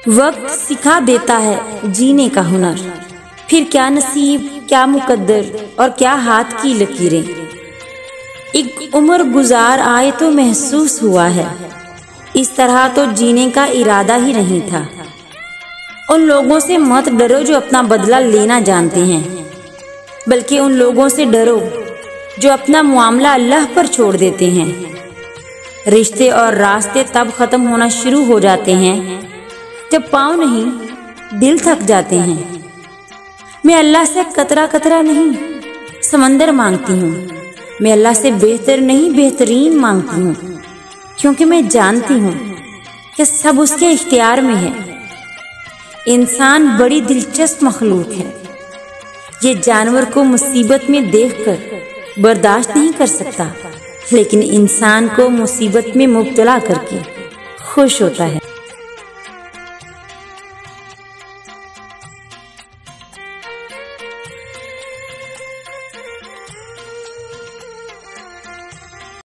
वक्त सिखा देता है जीने का हुनर, फिर क्या नसीब, क्या मुकद्दर और क्या हाथ की लकीरें। एक उम्र गुजार आए तो महसूस हुआ है, इस तरह तो जीने का इरादा ही नहीं था। उन लोगों से मत डरो जो अपना बदला लेना जानते हैं, बल्कि उन लोगों से डरो जो अपना मामला अल्लाह पर छोड़ देते हैं। रिश्ते और रास्ते तब खत्म होना शुरू हो जाते हैं जब पाँव नहीं दिल थक जाते हैं। मैं अल्लाह से कतरा कतरा नहीं समंदर मांगती हूँ। मैं अल्लाह से बेहतर नहीं बेहतरीन मांगती हूँ, क्योंकि मैं जानती हूँ कि सब उसके इख्तियार में है। इंसान बड़ी दिलचस्प मखलूक है। ये जानवर को मुसीबत में देखकर बर्दाश्त नहीं कर सकता, लेकिन इंसान को मुसीबत में मुब्तला करके खुश होता है।